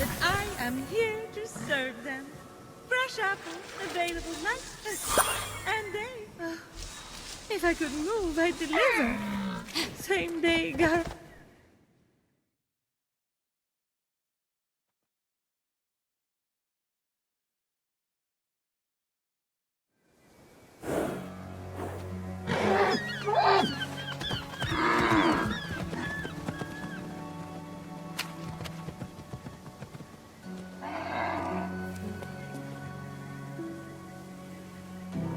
that I am here to serve them. Fresh apples available night and day. If I could move, I'd deliver. Same day, girl.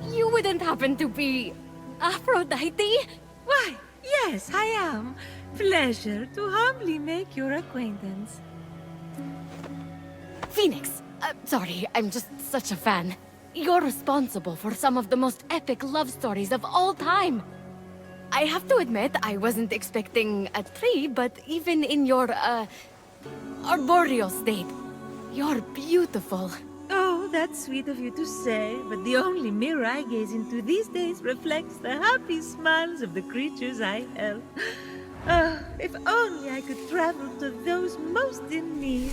You wouldn't happen to be Aphrodite? Why, yes, I am. Pleasure to humbly make your acquaintance. Fenyx. Sorry, I'm just such a fan. You're responsible for some of the most epic love stories of all time. I have to admit, I wasn't expecting a tree, but even in your, arboreal state, you're beautiful. Oh, that's sweet of you to say, but the only mirror I gaze into these days reflects the happy smiles of the creatures I help. If only I could travel to those most in need.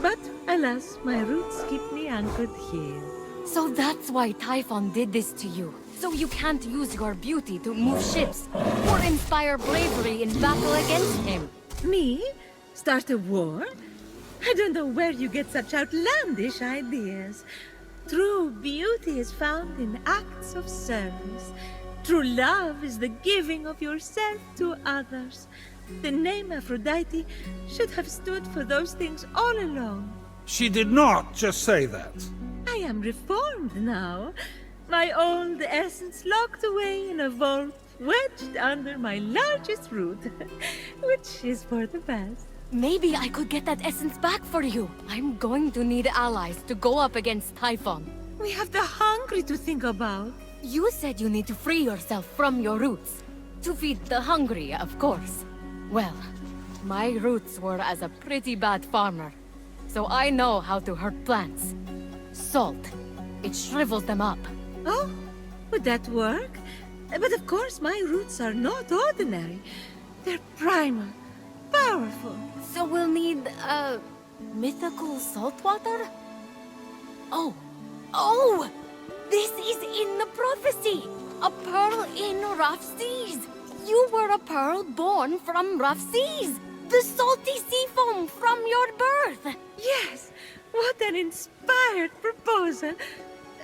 But alas, my roots keep me anchored here. So that's why Typhon did this to you. So you can't use your beauty to move ships, or inspire bravery in battle against him. Me? Start a war? I don't know where you get such outlandish ideas. True beauty is found in acts of service. True love is the giving of yourself to others. The name Aphrodite should have stood for those things all along. She did not just say that. I am reformed now. My old essence locked away in a vault, wedged under my largest root, which is for the best. Maybe I could get that essence back for you. I'm going to need allies to go up against Typhon. We have the hungry to think about. You said you need to free yourself from your roots. To feed the hungry, of course. Well, my roots were as a pretty bad farmer. So I know how to hurt plants. Salt. It shrivels them up. Oh, would that work? But of course my roots are not ordinary. They're primal, powerful. So we'll need, mythical salt water? Oh! This is in the prophecy! A pearl in rough seas! You were a pearl born from rough seas! The salty sea foam from your birth! Yes, what an inspired proposal.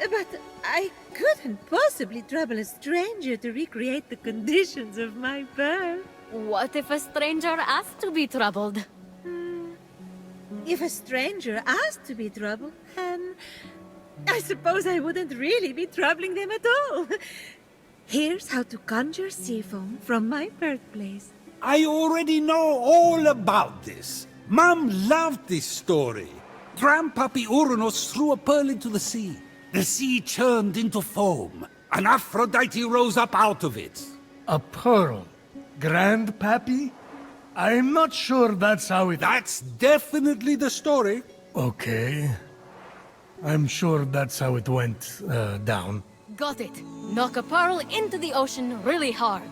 But I couldn't possibly trouble a stranger to recreate the conditions of my birth. What if a stranger asked to be troubled? If a stranger asked to be troubled, then I suppose I wouldn't really be troubling them at all. Here's how to conjure sea foam from my birthplace. I already know all about this. Mom loved this story. Grandpappy Uranus threw a pearl into the sea. The sea churned into foam, and Aphrodite rose up out of it. A pearl? Grandpappy? I'm not sure that's how it... That's definitely the story. Okay. I'm sure that's how it went, down. Got it. Knock a pearl into the ocean really hard.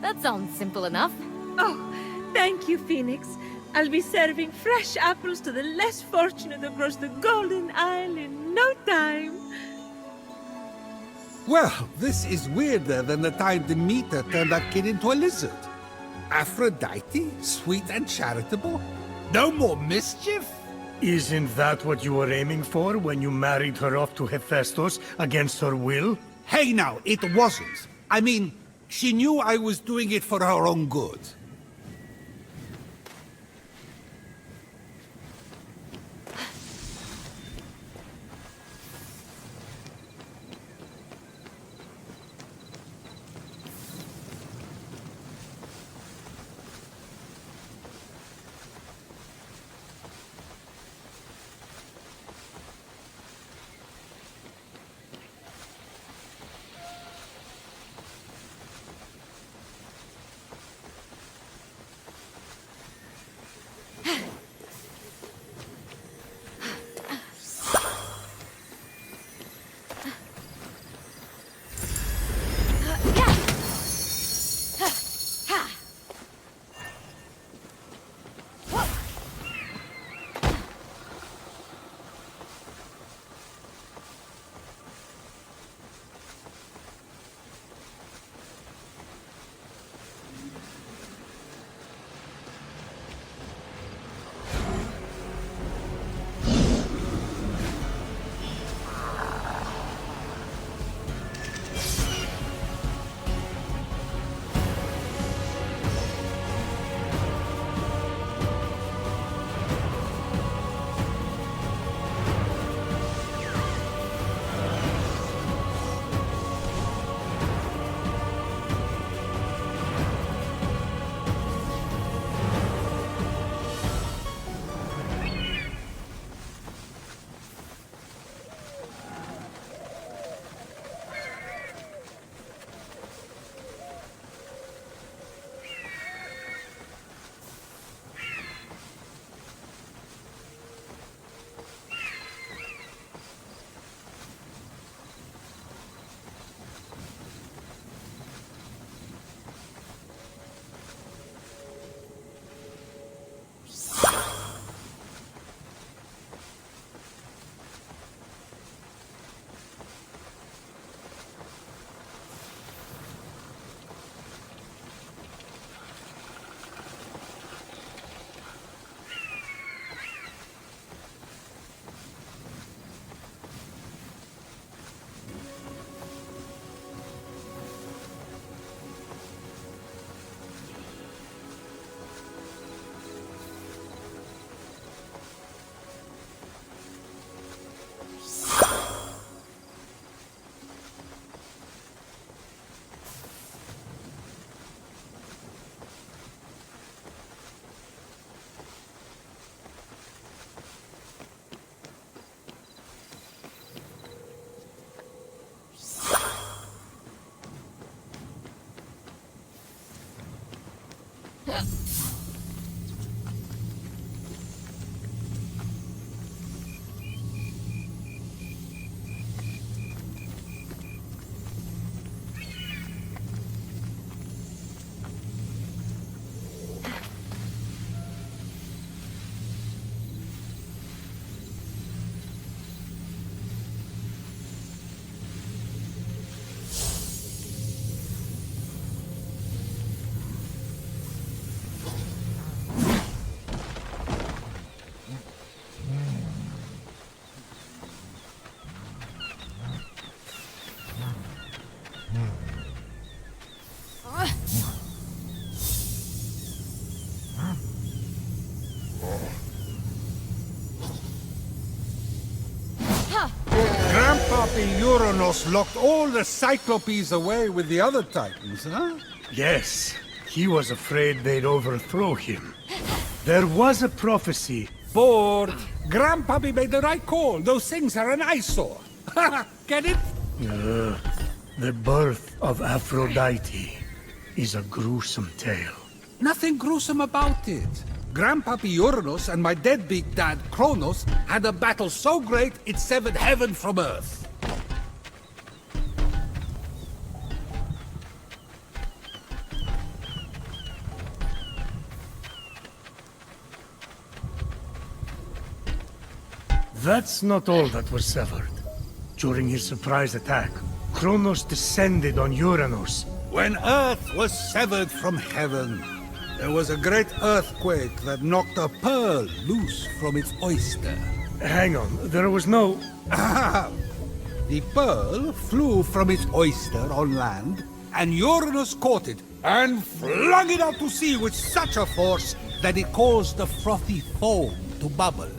That sounds simple enough. Oh, thank you, Phoenix. I'll be serving fresh apples to the less fortunate across the Golden Isle in no time. Well, this is weirder than the time Demeter turned that kid into a lizard. Aphrodite? Sweet and charitable? No more mischief? Isn't that what you were aiming for when you married her off to Hephaestus against her will? Hey now, it wasn't. I mean, she knew I was doing it for her own good. Grandpappy Uranos locked all the Cyclopes away with the other Titans, huh? Yes, he was afraid they'd overthrow him. There was a prophecy. Bored. Grandpappy made the right call. Those things are an eyesore. Get it? The birth of Aphrodite is a gruesome tale. Nothing gruesome about it. Grandpappy Uranos and my deadbeat dad, Kronos, had a battle so great it severed heaven from earth. That's not all that was severed. During his surprise attack, Kronos descended on Uranus. When earth was severed from heaven, there was a great earthquake that knocked a pearl loose from its oyster. Hang on, there was no... The pearl flew from its oyster on land, and Uranus caught it and flung it out to sea with such a force that it caused the frothy foam to bubble.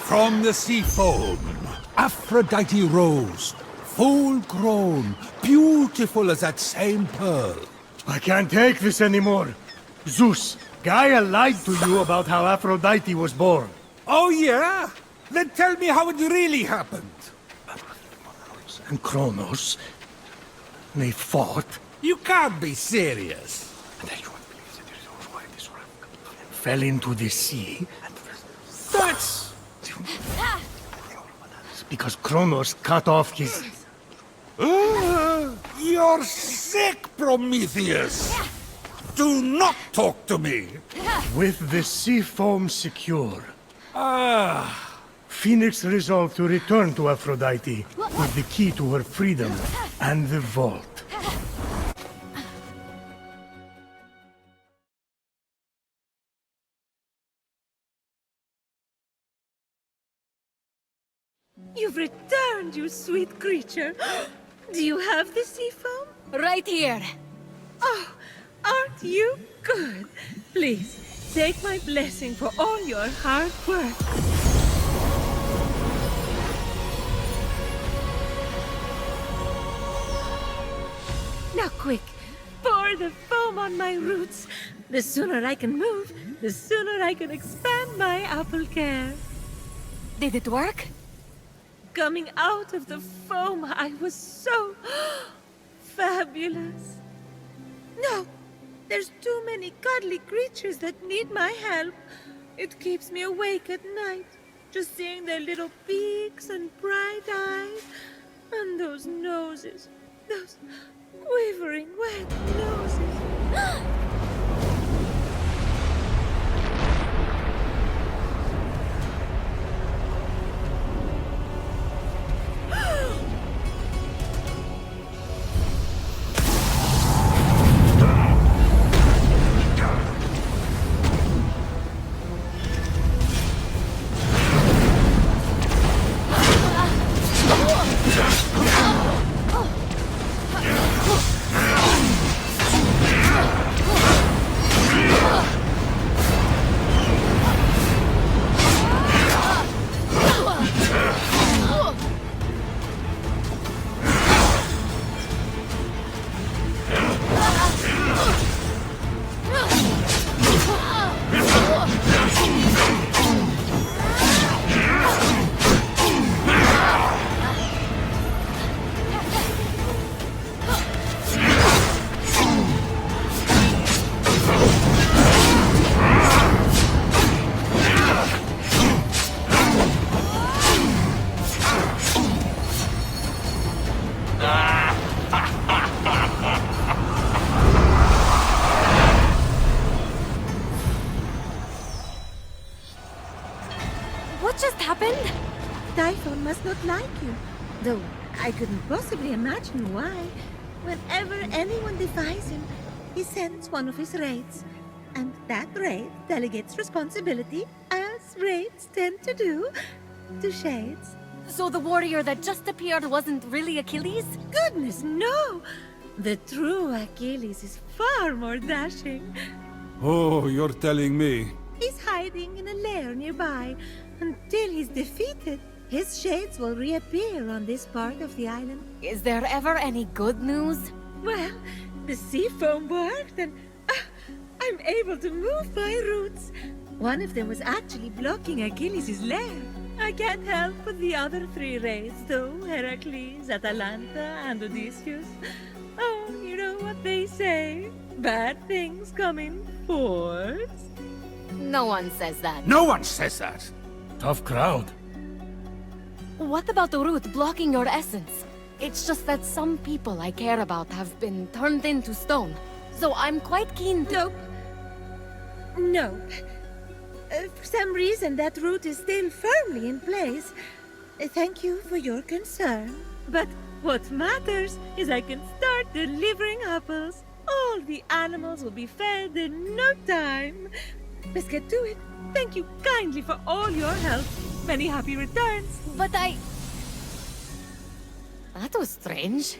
From the sea foam, Aphrodite rose, full grown, beautiful as that same pearl. I can't take this anymore. Zeus, Gaia lied to you about how Aphrodite was born. Oh yeah? Then tell me how it really happened. And Kronos, they fought. You can't be serious. Fell into the sea. That's... Because Kronos cut off his... You're sick, Prometheus! Do not talk to me! With the sea foam secure, Phoenix resolved to return to Aphrodite with the key to her freedom and the vault. You've returned, you sweet creature. Do you have the sea foam? Right here. Oh, aren't you good? Please, take my blessing for all your hard work. Now quick, pour the foam on my roots. The sooner I can move, the sooner I can expand my apple care. Did it work? Coming out of the foam, I was so fabulous. No, there's too many cuddly creatures that need my help. It keeps me awake at night, just seeing their little beaks and bright eyes, and those noses, those quivering wet noses. What just happened? Typhon must not like you, though I couldn't possibly imagine why. Whenever anyone defies him, he sends one of his raids. And that raid delegates responsibility, as raids tend to do, to shades. So the warrior that just appeared wasn't really Achilles? Goodness, no! The true Achilles is far more dashing. Oh, you're telling me. He's hiding in a lair nearby. Until he's defeated, his shades will reappear on this part of the island. Is there ever any good news? Well, the sea foam worked and I'm able to move my roots. One of them was actually blocking Achilles' lair. I can't help but the other three raids, though, Heracles, Atalanta, and Odysseus. Oh, you know what they say. Bad things come in fours. No one says that. No one says that. Tough crowd. What about the root blocking your essence? It's just that some people I care about have been turned into stone. So I'm quite keen to... Nope. No. For some reason, that root is still firmly in place. Thank you for your concern. But what matters is I can start delivering apples. All the animals will be fed in no time. Let's get to it. Thank you kindly for all your help. Many happy returns. But I... That was strange.